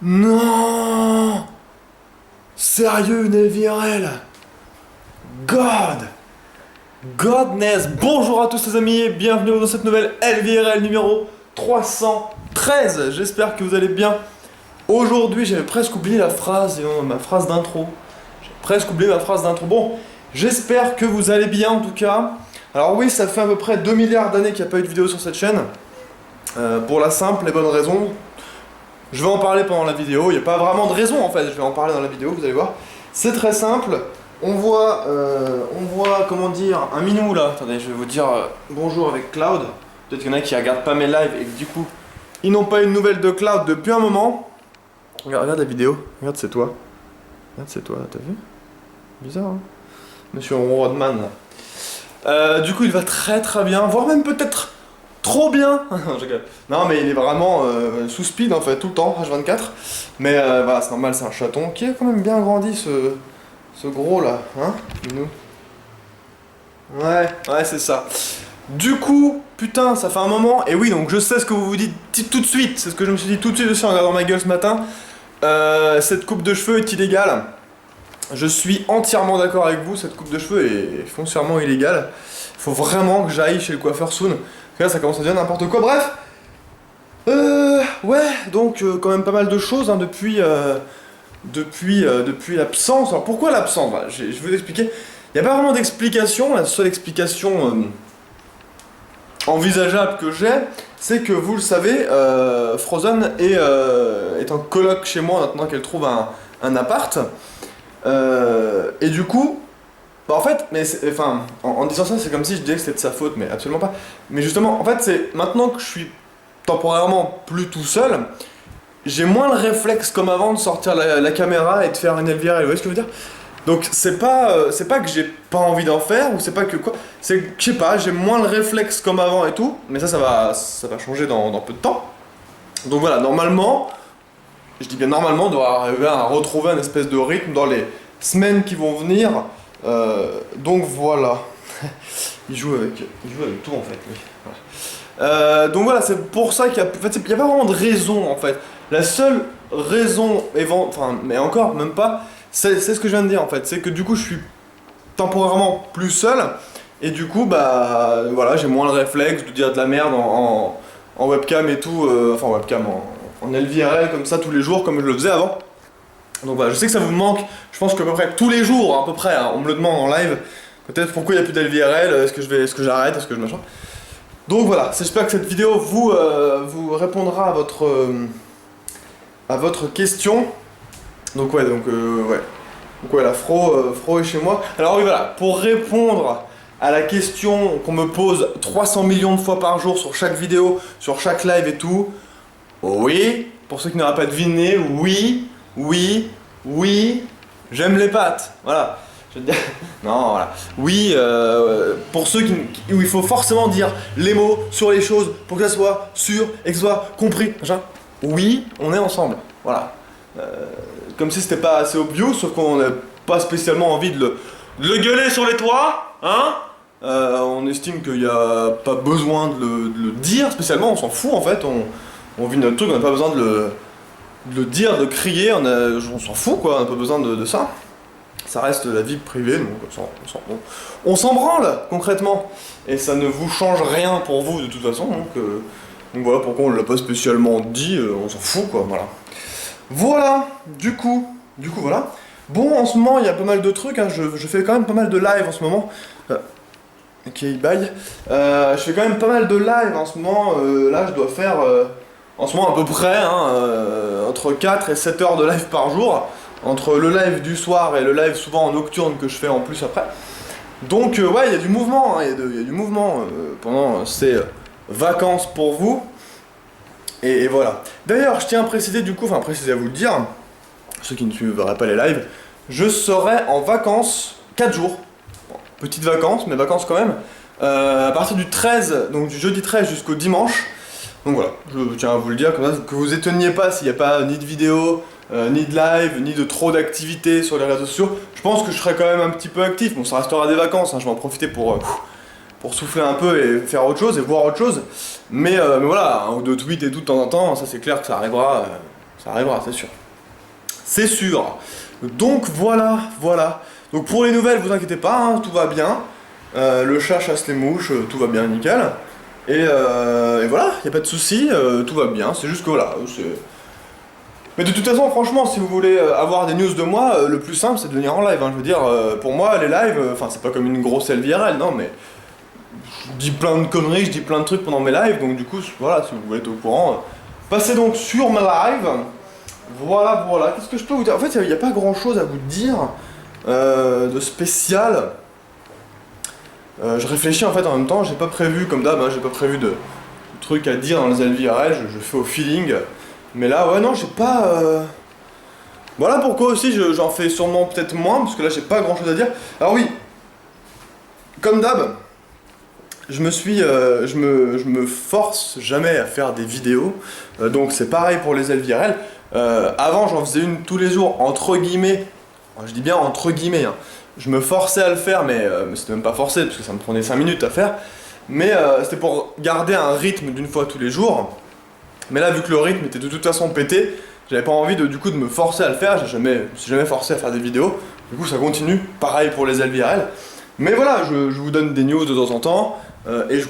Non! Sérieux, une LVRL? God! Godness! Bonjour à tous les amis et bienvenue dans cette nouvelle LVRL numéro 313. J'espère que vous allez bien. Aujourd'hui, j'avais presque oublié ma phrase d'intro. Bon, j'espère que vous allez bien en tout cas. Alors oui, ça fait à peu près 2 milliards d'années qu'il n'y a pas eu de vidéo sur cette chaîne. Pour la simple et bonne raison. Je vais en parler pendant la vidéo, il n'y a pas vraiment de raison en fait, je vais en parler dans la vidéo, vous allez voir. C'est très simple, on voit, comment dire, un minou là. Attendez, je vais vous dire bonjour avec Cloud. Peut-être qu'il y en a qui regardent pas mes lives et que du coup, ils n'ont pas eu de nouvelles de Cloud depuis un moment. Regarde la vidéo, regarde c'est toi. Regarde c'est toi, t'as vu? Bizarre hein. Monsieur Rodman là. Du coup il va très très bien, voire même peut-être trop bien. Non mais il est vraiment sous speed en fait tout le temps, H24. Mais voilà, c'est normal, c'est un chaton qui a quand même bien grandi ce gros là, hein, nous. Ouais, c'est ça. Du coup, putain, ça fait un moment, et oui, donc je sais ce que vous vous dites tout de suite, c'est ce que je me suis dit tout de suite aussi en regardant ma gueule ce matin. Cette coupe de cheveux est illégale. Je suis entièrement d'accord avec vous, cette coupe de cheveux est foncièrement illégale. Il faut vraiment que j'aille chez le coiffeur soon. Là, ça commence à dire n'importe quoi. Bref, ouais, donc quand même pas mal de choses hein, depuis l'absence. Alors pourquoi l'absence? Voilà, je vais vous expliquer. Il n'y a pas vraiment d'explication. La seule explication envisageable que j'ai, c'est que vous le savez, Frozen est en coloc chez moi maintenant qu'elle trouve un appart. Et du coup, bah en fait, en disant ça, c'est comme si je disais que c'était de sa faute, mais absolument pas. Mais justement, en fait, c'est maintenant que je suis temporairement plus tout seul, j'ai moins le réflexe comme avant de sortir la caméra et de faire une LVRL, vous voyez ce que je veux dire? Donc c'est pas que j'ai pas envie d'en faire, ou c'est pas que quoi, c'est que, je sais pas, j'ai moins le réflexe comme avant et tout, mais ça va changer dans peu de temps. Donc voilà, normalement, je dis bien normalement, on doit arriver à retrouver un espèce de rythme dans les semaines qui vont venir. Donc voilà. il joue avec tout en fait. Oui. Voilà. Donc voilà, c'est pour ça qu'il y a, en fait, il y a pas vraiment de raison en fait. La seule raison, mais encore même pas, c'est ce que je viens de dire en fait. C'est que du coup je suis temporairement plus seul et du coup bah voilà, j'ai moins le réflexe de dire de la merde en webcam et tout, enfin webcam en LVRL comme ça tous les jours comme je le faisais avant. Donc voilà, je sais que ça vous manque, je pense qu'à peu près tous les jours, à peu près, hein, on me le demande en live, peut-être pourquoi il n'y a plus d'LVRL, est-ce que j'arrête, est-ce que je machin. Donc voilà, j'espère que cette vidéo vous répondra à votre question. Donc ouais, la Fro est chez moi. Alors oui voilà, pour répondre à la question qu'on me pose 300 millions de fois par jour sur chaque vidéo, sur chaque live et tout, oui, pour ceux qui n'auraient pas deviné, oui, j'aime les pâtes, voilà. Je veux dire, non, voilà. Oui, pour ceux où il faut forcément dire les mots sur les choses pour que ça soit sûr et que ça soit compris, machin. Oui, on est ensemble, voilà. Comme si c'était pas assez obvious, sauf qu'on n'a pas spécialement envie de le gueuler sur les toits, hein. On estime qu'il n'y a pas besoin de le dire spécialement, on s'en fout en fait, on vit notre truc, on n'a pas besoin de le dire, de crier, on s'en fout quoi, on n'a pas besoin de ça. Ça reste la vie privée, donc on s'en branle concrètement. Et ça ne vous change rien pour vous de toute façon, donc voilà pourquoi on ne l'a pas spécialement dit, on s'en fout quoi, voilà. Voilà, du coup voilà. Bon, en ce moment il y a pas mal de trucs, hein, je fais quand même pas mal de live en ce moment. Ok, bye. Je fais quand même pas mal de live en ce moment, là je dois faire... en ce moment à peu près, hein, entre 4 et 7 heures de live par jour, entre le live du soir et le live souvent en nocturne que je fais en plus après. Donc ouais, il y a du mouvement, hein, il y a du mouvement pendant ces vacances pour vous. Et voilà. D'ailleurs, je tiens à préciser du coup, préciser à vous le dire, ceux qui ne suivraient pas les lives, je serai en vacances 4 jours. Bon, petites vacances, mais vacances quand même. À partir du 13, donc du jeudi 13 jusqu'au dimanche. Donc voilà, je tiens à vous le dire, comme ça, que vous étonniez pas s'il n'y a pas ni de vidéo, ni de live, ni de trop d'activités sur les réseaux sociaux. Je pense que je serai quand même un petit peu actif, bon ça restera des vacances, hein, je vais en profiter pour souffler un peu et faire autre chose et voir autre chose. Mais voilà, un ou deux tweets et tout de temps en temps, ça c'est clair que ça arrivera, Ça arrivera, c'est sûr. C'est sûr. Donc voilà. Donc pour les nouvelles, vous inquiétez pas, hein, tout va bien. Le chat chasse les mouches, tout va bien, nickel. Et voilà, y a pas de souci, tout va bien. C'est juste que voilà, mais de toute façon, franchement, si vous voulez avoir des news de moi, le plus simple c'est de venir en live. Hein. Je veux dire, pour moi, les lives, enfin, c'est pas comme une grosse LVRL, non, mais je dis plein de conneries, je dis plein de trucs pendant mes lives, donc du coup, voilà, si vous voulez être au courant, passez donc sur ma live. Voilà, qu'est-ce que je peux vous dire? En fait, il n'y a pas grand chose à vous dire de spécial. Je réfléchis en fait en même temps, j'ai pas prévu, comme d'hab, hein, j'ai pas prévu de trucs à dire dans les LVRL, je fais au feeling. Mais là, ouais, non, j'ai pas. Voilà pourquoi aussi j'en fais sûrement peut-être moins, parce que là, j'ai pas grand chose à dire. Alors, oui, comme d'hab, je me force jamais à faire des vidéos, donc c'est pareil pour les LVRL. Avant, j'en faisais une tous les jours, entre guillemets. Je dis bien entre guillemets, hein. Je me forçais à le faire, mais c'était même pas forcé, parce que ça me prenait 5 minutes à faire. Mais c'était pour garder un rythme d'une fois tous les jours. Mais là, vu que le rythme était de toute façon pété, j'avais pas envie de me forcer à le faire, je me suis jamais forcé à faire des vidéos. Du coup, ça continue, pareil pour les LVRL. Mais voilà, je vous donne des news de temps en temps.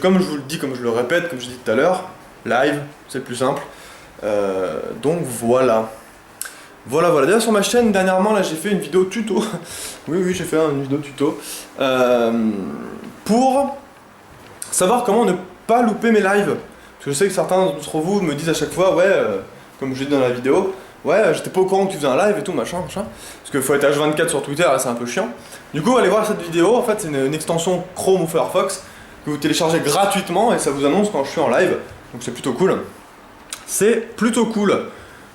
Comme je vous le dis, comme je le répète, comme je dis tout à l'heure, live, c'est le plus simple. Donc voilà. Voilà. D'ailleurs, sur ma chaîne, dernièrement, là, j'ai fait une vidéo tuto. oui, j'ai fait une vidéo tuto. Pour savoir comment ne pas louper mes lives. Parce que je sais que certains d'entre vous me disent à chaque fois, ouais, comme je l'ai dit dans la vidéo, ouais, j'étais pas au courant que tu faisais un live et tout, machin. Parce qu'il faut être H24 sur Twitter, c'est un peu chiant. Du coup, allez voir cette vidéo, en fait, c'est une extension Chrome ou Firefox que vous téléchargez gratuitement et ça vous annonce quand je suis en live. Donc c'est plutôt cool. C'est plutôt cool.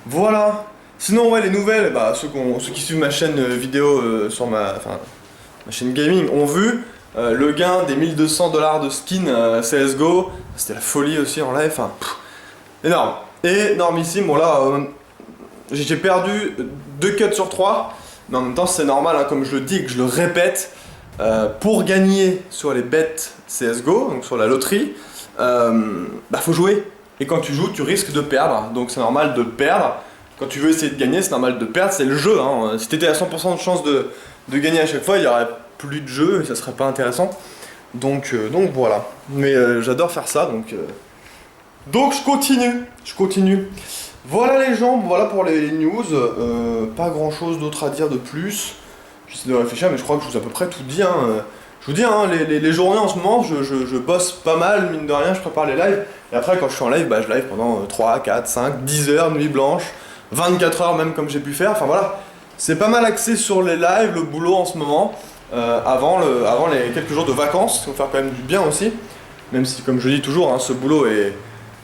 Voilà. Sinon, ouais, les nouvelles, bah, ceux qui suivent ma chaîne vidéo sur ma chaîne gaming ont vu le gain des 1200 $ de skin CSGO. C'était la folie aussi en live. Enfin, énorme. Énormissime. Bon, là, j'ai perdu 2 cuts sur 3. Mais en même temps, c'est normal, hein, comme je le dis et que je le répète. Pour gagner sur les bets CSGO, donc sur la loterie, faut jouer. Et quand tu joues, tu risques de perdre. Donc c'est normal de perdre. Quand tu veux essayer de gagner, c'est normal de perdre, c'est le jeu. Hein. Si t'étais à 100% de chance de gagner à chaque fois, il n'y aurait plus de jeu et ça serait pas intéressant. Donc voilà. Mais j'adore faire ça, donc je continue. Voilà les gens, voilà pour les news. Pas grand chose d'autre à dire de plus. J'essaie de réfléchir, mais je crois que je vous ai à peu près tout dit. Hein. Je vous dis, hein, les journées en ce moment, je bosse pas mal, mine de rien, je prépare les lives. Et après, quand je suis en live, je live pendant 3, 4, 5, 10 heures, nuit blanche, 24 heures même comme j'ai pu faire. Enfin voilà, c'est pas mal axé sur les lives, le boulot en ce moment. Avant les quelques jours de vacances, ça va faire quand même du bien aussi. Même si, comme je dis toujours, hein, ce boulot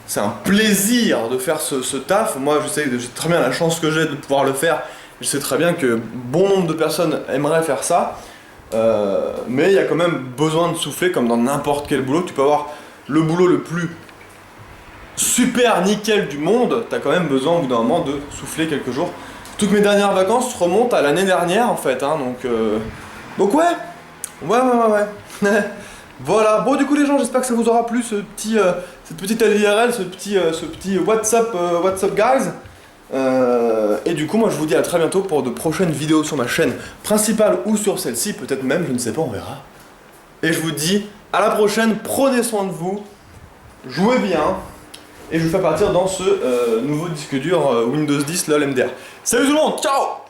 c'est un plaisir de faire ce taf. Moi, j'ai très bien la chance que j'ai de pouvoir le faire. Je sais très bien que bon nombre de personnes aimeraient faire ça. Mais il y a quand même besoin de souffler comme dans n'importe quel boulot. Tu peux avoir le boulot le plus super nickel du monde, t'as quand même besoin au bout d'un moment de souffler quelques jours. Toutes mes dernières vacances remontent à l'année dernière en fait, hein, donc ouais. Voilà, bon du coup les gens, j'espère que ça vous aura plu cette petite LVRL, ce petit WhatsApp guys. Et du coup moi je vous dis à très bientôt pour de prochaines vidéos sur ma chaîne principale ou sur celle-ci, peut-être même, je ne sais pas, on verra. Et je vous dis à la prochaine, prenez soin de vous, jouez bien, et je vous fais partir dans ce nouveau disque dur Windows 10 LOL MDR. Salut tout le monde, ciao!